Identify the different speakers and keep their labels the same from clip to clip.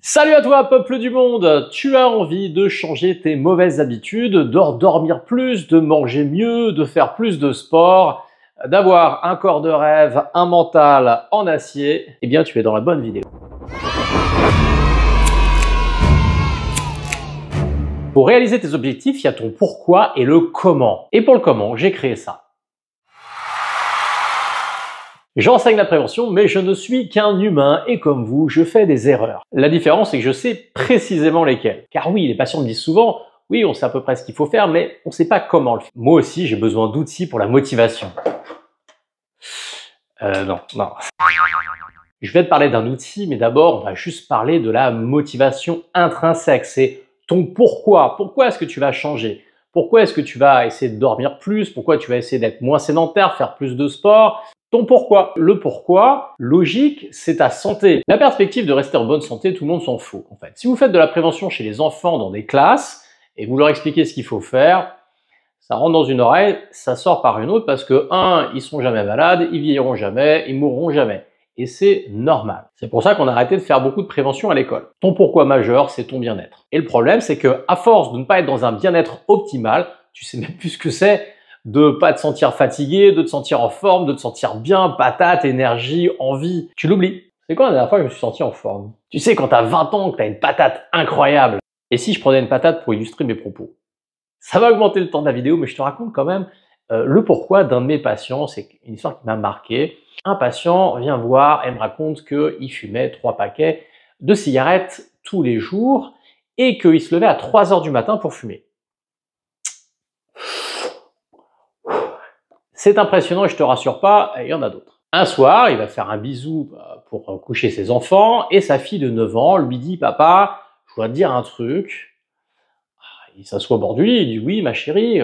Speaker 1: Salut à toi, peuple du monde! Tu as envie de changer tes mauvaises habitudes, de dormir plus, de manger mieux, de faire plus de sport, d'avoir un corps de rêve, un mental en acier? Eh bien, tu es dans la bonne vidéo. Pour réaliser tes objectifs, il y a ton pourquoi et le comment. Et pour le comment, j'ai créé ça. J'enseigne la prévention, mais je ne suis qu'un humain et comme vous, je fais des erreurs. La différence, c'est que je sais précisément lesquelles. Car oui, les patients me disent souvent, oui, on sait à peu près ce qu'il faut faire, mais on ne sait pas comment le faire. Moi aussi, j'ai besoin d'outils pour la motivation. Non. Je vais te parler d'un outil, mais d'abord, on va juste parler de la motivation intrinsèque. C'est ton pourquoi. Pourquoi est-ce que tu vas changer? Pourquoi est-ce que tu vas essayer de dormir plus? Pourquoi tu vas essayer d'être moins sédentaire, faire plus de sport? Ton pourquoi. Le pourquoi, logique, c'est ta santé. La perspective de rester en bonne santé, tout le monde s'en fout, en fait. Si vous faites de la prévention chez les enfants dans des classes, et vous leur expliquez ce qu'il faut faire, ça rentre dans une oreille, ça sort par une autre, parce que, ils sont jamais malades, ils vieilliront jamais, ils mourront jamais. Et c'est normal. C'est pour ça qu'on a arrêté de faire beaucoup de prévention à l'école. Ton pourquoi majeur, c'est ton bien-être. Et le problème, c'est que, à force de ne pas être dans un bien-être optimal, tu sais même plus ce que c'est, de pas te sentir fatigué, de te sentir en forme, de te sentir bien, patate, énergie, envie. Tu l'oublies. C'est quand la dernière fois que je me suis senti en forme? Tu sais, quand t'as 20 ans, que t'as une patate incroyable. Et si je prenais une patate pour illustrer mes propos? Ça va augmenter le temps de la vidéo, mais je te raconte quand même le pourquoi d'un de mes patients. C'est une histoire qui m'a marqué. Un patient vient voir et me raconte qu'il fumait 3 paquets de cigarettes tous les jours et qu'il se levait à 3 heures du matin pour fumer. C'est impressionnant et je te rassure pas, il y en a d'autres. Un soir, il va faire un bisou pour coucher ses enfants et sa fille de 9 ans lui dit « Papa, je dois te dire un truc ». Il s'assoit au bord du lit, il dit « Oui, ma chérie,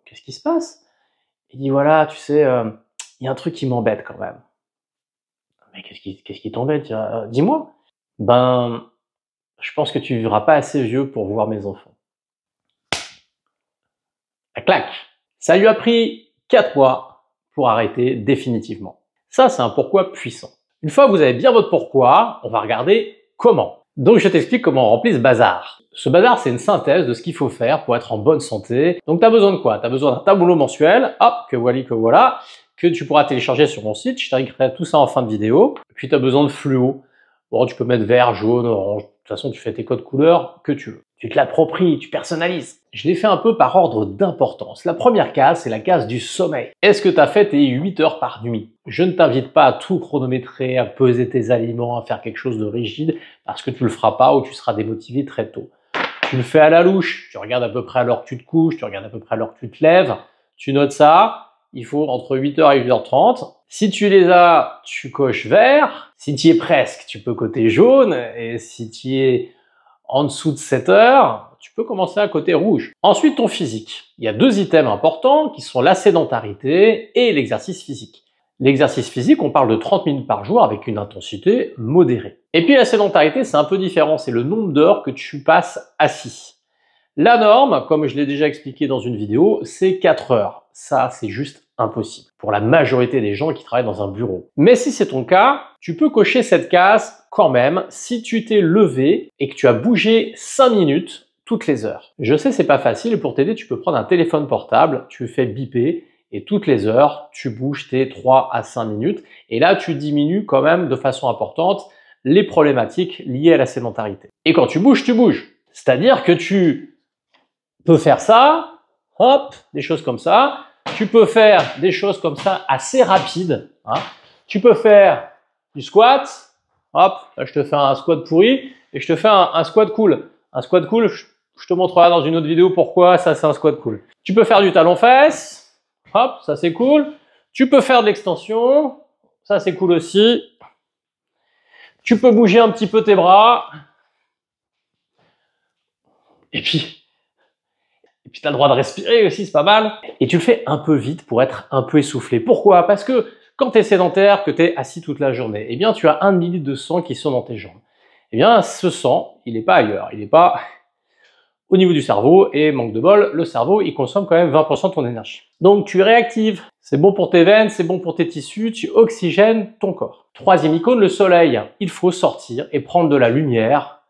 Speaker 1: qu'est-ce qui se passe ?» Il dit « Voilà, tu sais, il y a un truc qui m'embête quand même. » « Mais qu'est-ce qui t'embête? Dis-moi. » « Ben, je pense que tu vivras pas assez vieux pour voir mes enfants. » La claque. Ça lui a pris 4 mois pour arrêter définitivement. Ça, c'est un pourquoi puissant. Une fois que vous avez bien votre pourquoi, on va regarder comment. Donc, je t'explique comment on remplit ce bazar. Ce bazar, c'est une synthèse de ce qu'il faut faire pour être en bonne santé. Donc, tu as besoin de quoi? Tu as besoin d'un tableau mensuel, hop, que voilà, que tu pourras télécharger sur mon site. Je t'indiquerai tout ça en fin de vidéo. Puis, tu as besoin de fluo. Bon, tu peux mettre vert, jaune, orange. De toute façon, tu fais tes codes couleurs que tu veux. Tu te l'appropries, tu personnalises. Je l'ai fait un peu par ordre d'importance. La première case, c'est la case du sommeil. Est-ce que tu as fait tes 8 heures par nuit? Je ne t'invite pas à tout chronométrer, à peser tes aliments, à faire quelque chose de rigide, parce que tu le feras pas ou tu seras démotivé très tôt. Tu le fais à la louche, tu regardes à peu près à l'heure que tu te couches, tu regardes à peu près à l'heure que tu te lèves, tu notes ça, il faut entre 8h et 8h30. Si tu les as, tu coches vert. Si tu y es presque, tu peux coter jaune. Et si tu y es en dessous de 7 heures, tu peux commencer à coter rouge. Ensuite, ton physique. Il y a 2 items importants qui sont la sédentarité et l'exercice physique. L'exercice physique, on parle de 30 minutes par jour avec une intensité modérée. Et puis la sédentarité, c'est un peu différent, c'est le nombre d'heures que tu passes assis. La norme, comme je l'ai déjà expliqué dans une vidéo, c'est 4 heures. Ça, c'est juste impossible pour la majorité des gens qui travaillent dans un bureau. Mais si c'est ton cas, tu peux cocher cette case quand même si tu t'es levé et que tu as bougé 5 minutes toutes les heures. Je sais, c'est pas facile et pour t'aider, tu peux prendre un téléphone portable, tu fais biper et toutes les heures, tu bouges tes 3 à 5 minutes et là, tu diminues quand même de façon importante les problématiques liées à la sédentarité. Et quand tu bouges, tu bouges. C'est-à-dire que tu peux faire ça, hop, des choses comme ça. Tu peux faire des choses comme ça assez rapides. Tu peux faire du squat. Hop, là je te fais un squat pourri et je te fais un squat cool. Un squat cool, je te montrerai dans une autre vidéo pourquoi ça c'est un squat cool. Tu peux faire du talon-fesse. Hop, ça c'est cool. Tu peux faire de l'extension. Ça c'est cool aussi. Tu peux bouger un petit peu tes bras. Et puis tu as le droit de respirer aussi, c'est pas mal. Et tu le fais un peu vite pour être un peu essoufflé. Pourquoi? Parce que quand tu es sédentaire, que tu es assis toute la journée, eh bien tu as 1 ml de sang qui sont dans tes jambes. Eh bien ce sang, il n'est pas ailleurs, il n'est pas au niveau du cerveau et manque de bol, le cerveau il consomme quand même 20% de ton énergie. Donc tu réactives, c'est bon pour tes veines, c'est bon pour tes tissus, tu oxygènes ton corps. 3e icône, le soleil. Il faut sortir et prendre de la lumière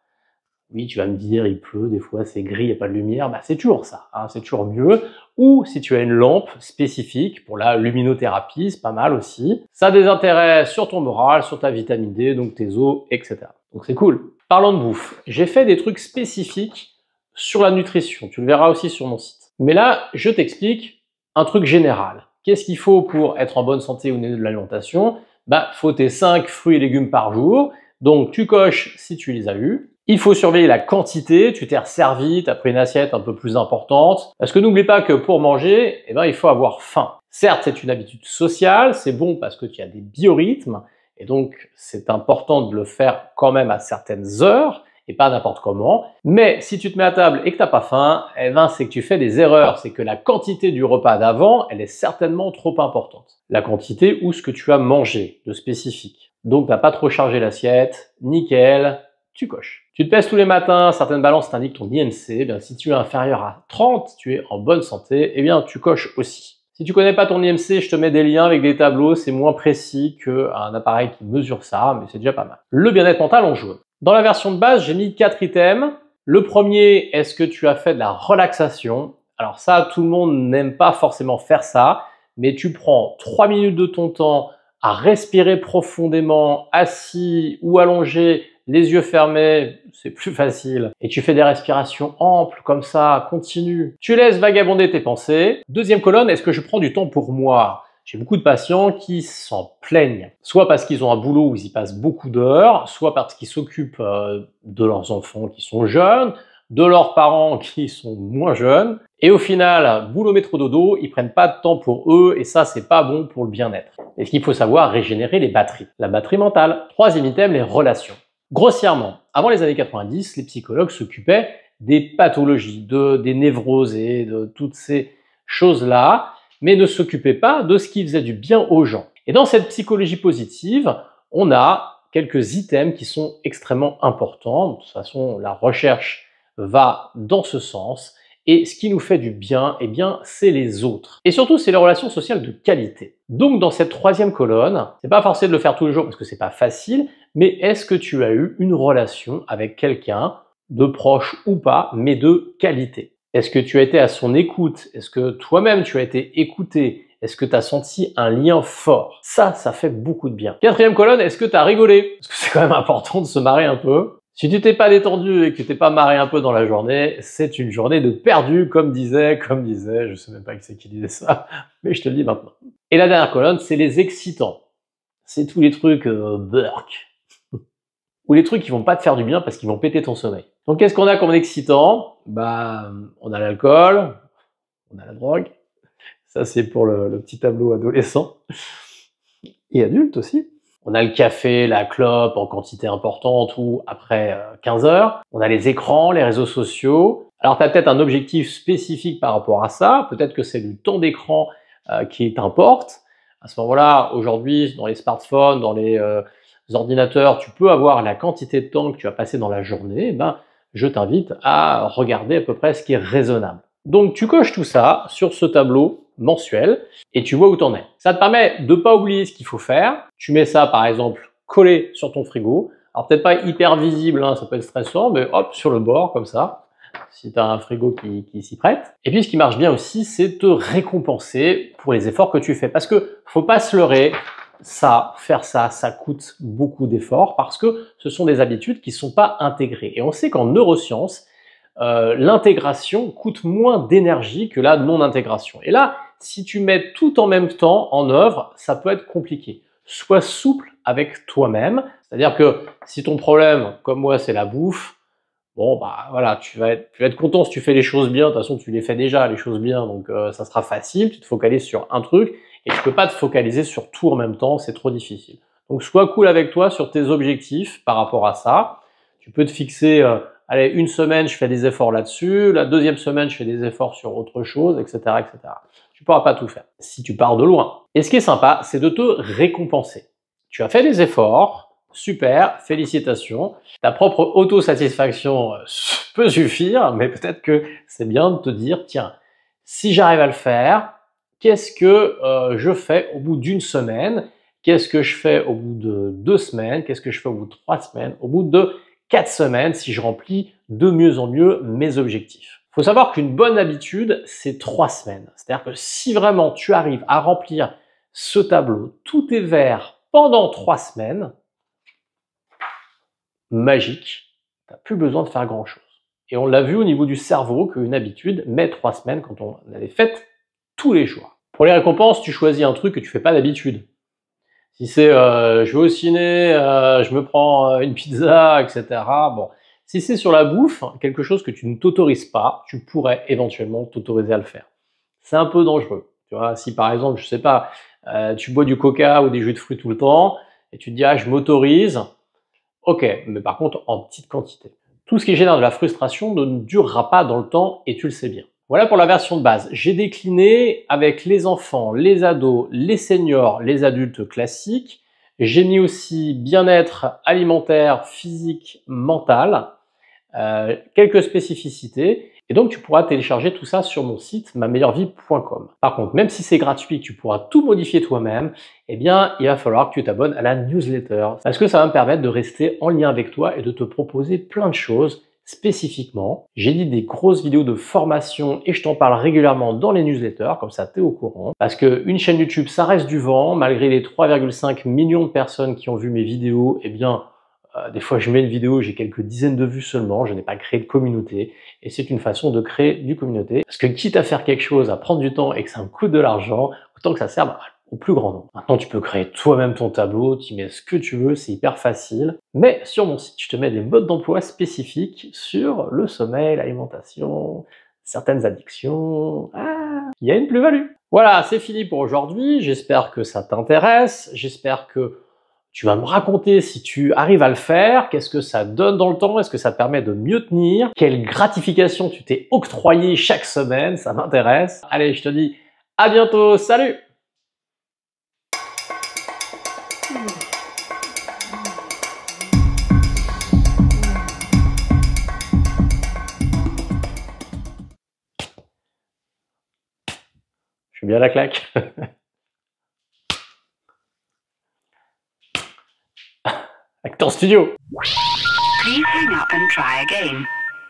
Speaker 1: Oui, tu vas me dire, il pleut, des fois c'est gris, il n'y a pas de lumière, bah, c'est toujours ça, hein, c'est toujours mieux. Ou si tu as une lampe spécifique pour la luminothérapie, c'est pas mal aussi. Ça a des intérêts sur ton moral, sur ta vitamine D, donc tes os, etc. Donc c'est cool. Parlons de bouffe. J'ai fait des trucs spécifiques sur la nutrition, tu le verras aussi sur mon site. Mais là, je t'explique un truc général. Qu'est-ce qu'il faut pour être en bonne santé au niveau de l'alimentation? Bah, faut tes 5 fruits et légumes par jour. Donc tu coches si tu les as eus. Il faut surveiller la quantité, tu t'es resservi, tu as pris une assiette un peu plus importante. Parce que n'oublie pas que pour manger, eh ben, il faut avoir faim. Certes, c'est une habitude sociale, c'est bon parce que tu as des biorhythmes, et donc c'est important de le faire quand même à certaines heures, et pas n'importe comment. Mais si tu te mets à table et que tu n'as pas faim, eh ben, c'est que tu fais des erreurs. C'est que la quantité du repas d'avant, elle est certainement trop importante. La quantité ou ce que tu as mangé de spécifique. Donc tu n'as pas trop chargé l'assiette, nickel, tu coches. Tu te pèses tous les matins, certaines balances t'indiquent ton IMC, eh bien, si tu es inférieur à 30, tu es en bonne santé, eh bien tu coches aussi. Si tu connais pas ton IMC, je te mets des liens avec des tableaux, c'est moins précis qu'un appareil qui mesure ça, mais c'est déjà pas mal. Le bien-être mental en jaune. Dans la version de base, j'ai mis 4 items. Le premier, est-ce que tu as fait de la relaxation? Alors ça, tout le monde n'aime pas forcément faire ça, mais tu prends 3 minutes de ton temps à respirer profondément, assis ou allongé, les yeux fermés, c'est plus facile. Et tu fais des respirations amples, comme ça, continue. Tu laisses vagabonder tes pensées. Deuxième colonne, est-ce que je prends du temps pour moi? J'ai beaucoup de patients qui s'en plaignent, soit parce qu'ils ont un boulot où ils y passent beaucoup d'heures, soit parce qu'ils s'occupent de leurs enfants qui sont jeunes, de leurs parents qui sont moins jeunes, et au final, boulot métro dodo, ils prennent pas de temps pour eux, et ça, c'est pas bon pour le bien-être. Et ce qu'il faut savoir, régénérer les batteries. La batterie mentale. Troisième item, les relations. Grossièrement, avant les années 90, les psychologues s'occupaient des pathologies, des névroses et de toutes ces choses-là, mais ne s'occupaient pas de ce qui faisait du bien aux gens. Et dans cette psychologie positive, on a quelques items qui sont extrêmement importants. De toute façon, la recherche va dans ce sens. Et ce qui nous fait du bien, eh bien, c'est les autres. Et surtout, c'est les relations sociales de qualité. Donc, dans cette troisième colonne, c'est pas forcé de le faire tous les jours parce que c'est pas facile, mais est-ce que tu as eu une relation avec quelqu'un, de proche ou pas, mais de qualité? Est-ce que tu as été à son écoute? Est-ce que toi-même tu as été écouté? Est-ce que tu as senti un lien fort? Ça fait beaucoup de bien. Quatrième colonne, est-ce que tu as rigolé? Parce que c'est quand même important de se marrer un peu. Si tu t'es pas détendu et que tu t'es pas marré un peu dans la journée, c'est une journée de perdu, comme disait, je sais même pas qui c'est qui disait ça, mais je te le dis maintenant. Et la dernière colonne, c'est les excitants. C'est tous les trucs burk. Ou les trucs qui vont pas te faire du bien parce qu'ils vont péter ton sommeil. Donc qu'est-ce qu'on a comme excitant? Bah, on a l'alcool, on a la drogue. Ça c'est pour le petit tableau adolescent. Et adulte aussi. On a le café, la clope en quantité importante ou après 15 heures. On a les écrans, les réseaux sociaux. Alors tu as peut-être un objectif spécifique par rapport à ça. Peut-être que c'est le temps d'écran qui t'importe. À ce moment-là, aujourd'hui, dans les smartphones, dans les ordinateurs, tu peux avoir la quantité de temps que tu as passé dans la journée. Ben, je t'invite à regarder à peu près ce qui est raisonnable. Donc tu coches tout ça sur ce tableau mensuel et tu vois où t'en es. Ça te permet de pas oublier ce qu'il faut faire. Tu mets ça par exemple collé sur ton frigo. Alors peut-être pas hyper visible, hein, ça peut être stressant, mais hop, sur le bord comme ça, si tu as un frigo qui s'y prête. Et puis ce qui marche bien aussi, c'est te récompenser pour les efforts que tu fais. Parce que faut pas se leurrer, faire ça, ça coûte beaucoup d'efforts parce que ce sont des habitudes qui sont pas intégrées. Et on sait qu'en neurosciences, l'intégration coûte moins d'énergie que la non-intégration. Et là, si tu mets tout en même temps en œuvre, ça peut être compliqué. Sois souple avec toi-même, c'est-à-dire que si ton problème, comme moi, c'est la bouffe, bon bah voilà, tu vas être content si tu fais les choses bien. De toute façon, tu les fais déjà les choses bien, donc ça sera facile. Tu te focalises sur un truc et tu peux pas te focaliser sur tout en même temps, c'est trop difficile. Donc sois cool avec toi sur tes objectifs par rapport à ça. Tu peux te fixer allez, une semaine, je fais des efforts là-dessus. La deuxième semaine, je fais des efforts sur autre chose, etc., etc. Tu pourras pas tout faire si tu pars de loin. Et ce qui est sympa, c'est de te récompenser. Tu as fait des efforts, super, félicitations. Ta propre autosatisfaction peut suffire, mais peut-être que c'est bien de te dire, tiens, si j'arrive à le faire, qu'est-ce que je fais au bout d'une semaine? Qu'est-ce que je fais au bout de 2 semaines? Qu'est-ce que je fais au bout de 3 semaines? Au bout de 4 semaines si je remplis de mieux en mieux mes objectifs. Il faut savoir qu'une bonne habitude, c'est 3 semaines. C'est-à-dire que si vraiment tu arrives à remplir ce tableau, tout est vert pendant 3 semaines, magique, tu n'as plus besoin de faire grand-chose. Et on l'a vu au niveau du cerveau qu'une habitude met 3 semaines quand on l'avait faite tous les jours. Pour les récompenses, tu choisis un truc que tu fais pas d'habitude. Si c'est je vais au ciné, je me prends une pizza, etc. Bon, si c'est sur la bouffe, quelque chose que tu ne t'autorises pas, tu pourrais éventuellement t'autoriser à le faire. C'est un peu dangereux. Tu vois, si par exemple, je sais pas, tu bois du coca ou des jus de fruits tout le temps, et tu te dis ah je m'autorise, ok, mais par contre en petite quantité. Tout ce qui génère de la frustration ne durera pas dans le temps et tu le sais bien. Voilà pour la version de base. J'ai décliné avec les enfants, les ados, les seniors, les adultes classiques. J'ai mis aussi bien-être alimentaire, physique, mental, quelques spécificités. Et donc, tu pourras télécharger tout ça sur mon site mameilleurevie.com. Par contre, même si c'est gratuit, que tu pourras tout modifier toi-même, eh bien, il va falloir que tu t'abonnes à la newsletter. Parce que ça va me permettre de rester en lien avec toi et de te proposer plein de choses spécifiquement. J'édite des grosses vidéos de formation et je t'en parle régulièrement dans les newsletters, comme ça tu es au courant. Parce qu'une chaîne YouTube, ça reste du vent, malgré les 3,5 millions de personnes qui ont vu mes vidéos, eh bien, des fois je mets une vidéo, j'ai quelques dizaines de vues seulement, je n'ai pas créé de communauté et c'est une façon de créer du communauté. Parce que quitte à faire quelque chose, à prendre du temps et que ça me coûte de l'argent, autant que ça serve au plus grand nombre. Maintenant tu peux créer toi-même ton tableau, tu mets ce que tu veux, c'est hyper facile. Mais sur mon site, je te mets des modes d'emploi spécifiques sur le sommeil, l'alimentation, certaines addictions. Ah, il y a une plus-value. Voilà, c'est fini pour aujourd'hui. J'espère que ça t'intéresse. J'espère que tu vas me raconter si tu arrives à le faire, qu'est-ce que ça donne dans le temps, est-ce que ça te permet de mieux tenir, quelle gratification tu t'es octroyé chaque semaine, ça m'intéresse. Allez, je te dis à bientôt, salut! Je suis bien à la claque. Acteur studio.
Speaker 2: Please hang up and try again.